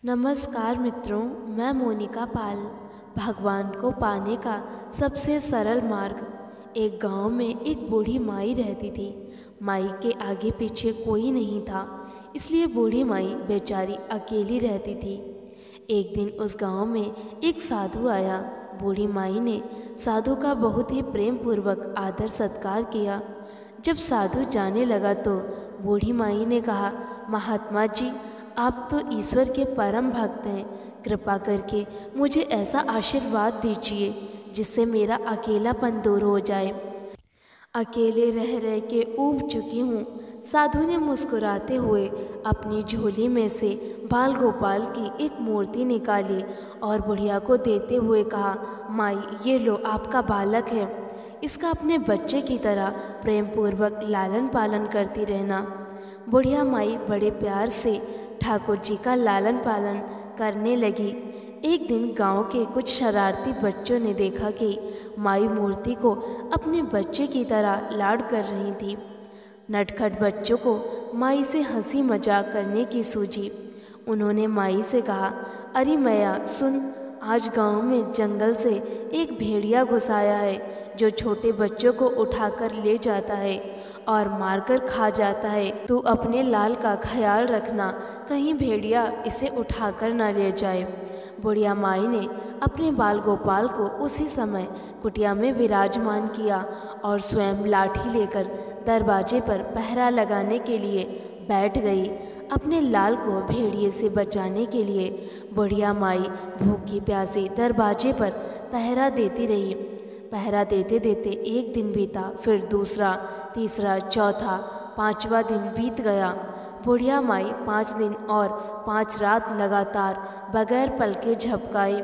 नमस्कार मित्रों, मैं मोनिका पाल। भगवान को पाने का सबसे सरल मार्ग। एक गांव में एक बूढ़ी माई रहती थी। माई के आगे पीछे कोई नहीं था, इसलिए बूढ़ी माई बेचारी अकेली रहती थी। एक दिन उस गांव में एक साधु आया। बूढ़ी माई ने साधु का बहुत ही प्रेम पूर्वक आदर सत्कार किया। जब साधु जाने लगा तो बूढ़ी माई ने कहा, महात्मा जी, आप तो ईश्वर के परम भक्त हैं। कृपा करके मुझे ऐसा आशीर्वाद दीजिए जिससे मेरा अकेलापन दूर हो जाए। अकेले रह रह के ऊब चुकी हूँ। साधु ने मुस्कुराते हुए अपनी झोली में से बाल गोपाल की एक मूर्ति निकाली और बुढ़िया को देते हुए कहा, माई, ये लो आपका बालक है। इसका अपने बच्चे की तरह प्रेम पूर्वक लालन पालन करती रहना। बुढ़िया माई बड़े प्यार से ठाकुर जी का लालन पालन करने लगी। एक दिन गांव के कुछ शरारती बच्चों ने देखा कि माई मूर्ति को अपने बच्चे की तरह लाड कर रही थी। नटखट बच्चों को माई से हंसी मजाक करने की सूझी। उन्होंने माई से कहा, अरे मैया सुन, आज गांव में जंगल से एक भेड़िया घुस आया है जो छोटे बच्चों को उठाकर ले जाता है और मारकर खा जाता है। तू अपने लाल का ख्याल रखना, कहीं भेड़िया इसे उठाकर न ले जाए। बुढ़िया माई ने अपने बाल गोपाल को उसी समय कुटिया में विराजमान किया और स्वयं लाठी लेकर दरवाजे पर पहरा लगाने के लिए बैठ गई। अपने लाल को भेड़िए से बचाने के लिए बुढ़िया माई भूखी प्यासी दरवाजे पर पहरा देती रही। पहरा देते देते एक दिन बीता, फिर दूसरा, तीसरा, चौथा, पांचवा दिन बीत गया। बुढ़िया माई 5 दिन और 5 रात लगातार बगैर पलके झपकाए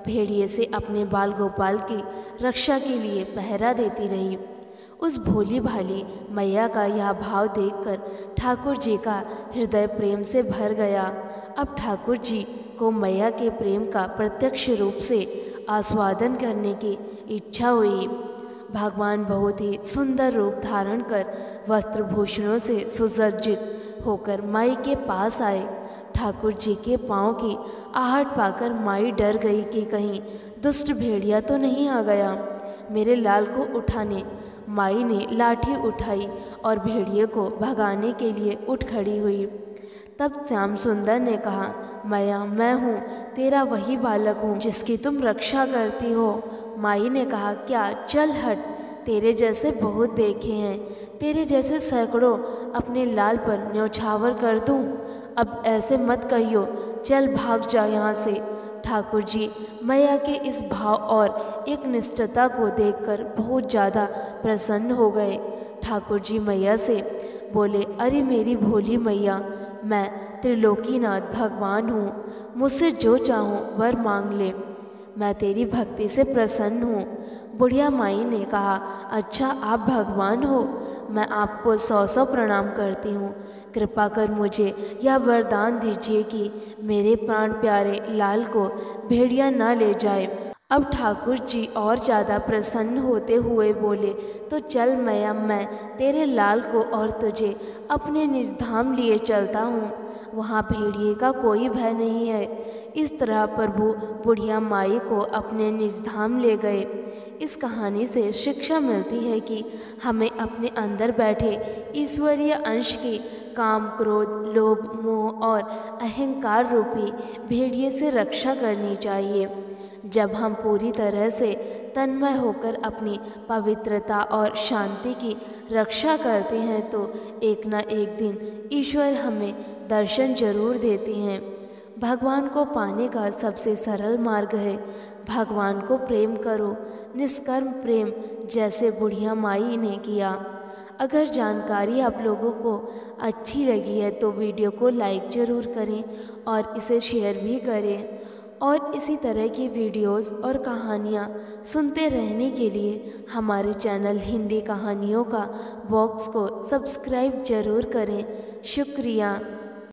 भेड़िए से अपने बाल गोपाल की रक्षा के लिए पहरा देती रही। उस भोली भाली मैया का यह भाव देखकर ठाकुर जी का हृदय प्रेम से भर गया। अब ठाकुर जी को मैया के प्रेम का प्रत्यक्ष रूप से आस्वादन करने की इच्छा हुई। भगवान बहुत ही सुंदर रूप धारण कर वस्त्रभूषणों से सुसज्जित होकर माई के पास आए। ठाकुर जी के पाँव की आहट पाकर माई डर गई कि कहीं दुष्ट भेड़िया तो नहीं आ गया मेरे लाल को उठाने। माई ने लाठी उठाई और भेड़िए को भगाने के लिए उठ खड़ी हुई। तब श्याम सुंदर ने कहा, मैया, मैं हूँ, तेरा वही बालक हूँ जिसकी तुम रक्षा करती हो। माई ने कहा, क्या, चल हट, तेरे जैसे बहुत देखे हैं, तेरे जैसे सैकड़ों अपने लाल पर न्यौछावर कर दूँ। अब ऐसे मत कहियो, चल भाग जा यहाँ से। ठाकुर जी मैया के इस भाव और एक निष्ठता को देखकर बहुत ज़्यादा प्रसन्न हो गए। ठाकुर जी मैया से बोले, अरे मेरी भोली मैया, मैं त्रिलोकीनाथ भगवान हूँ, मुझसे जो चाहो वर मांग ले, मैं तेरी भक्ति से प्रसन्न हूँ। बुढ़िया माई ने कहा, अच्छा आप भगवान हो, मैं आपको 100 प्रणाम करती हूँ। कृपा कर मुझे यह वरदान दीजिए कि मेरे प्राण प्यारे लाल को भेड़िया न ले जाए। अब ठाकुर जी और ज़्यादा प्रसन्न होते हुए बोले, तो चल मैया, मैं तेरे लाल को और तुझे अपने निज धाम लिए चलता हूँ, वहाँ भेड़िए का कोई भय नहीं है। इस तरह प्रभु बुढ़िया माई को अपने निज धाम ले गए। इस कहानी से शिक्षा मिलती है कि हमें अपने अंदर बैठे ईश्वरीय अंश की काम, क्रोध, लोभ, मोह और अहंकार रूपी भेड़िए से रक्षा करनी चाहिए। जब हम पूरी तरह से तन्मय होकर अपनी पवित्रता और शांति की रक्षा करते हैं तो एक न एक दिन ईश्वर हमें दर्शन जरूर देते हैं। भगवान को पाने का सबसे सरल मार्ग है भगवान को प्रेम करो, निष्कर्म प्रेम, जैसे बुढ़िया माई ने किया। अगर जानकारी आप लोगों को अच्छी लगी है तो वीडियो को लाइक ज़रूर करें और इसे शेयर भी करें। और इसी तरह की वीडियोस और कहानियाँ सुनते रहने के लिए हमारे चैनल हिंदी कहानियों का बॉक्स को सब्सक्राइब ज़रूर करें। शुक्रिया।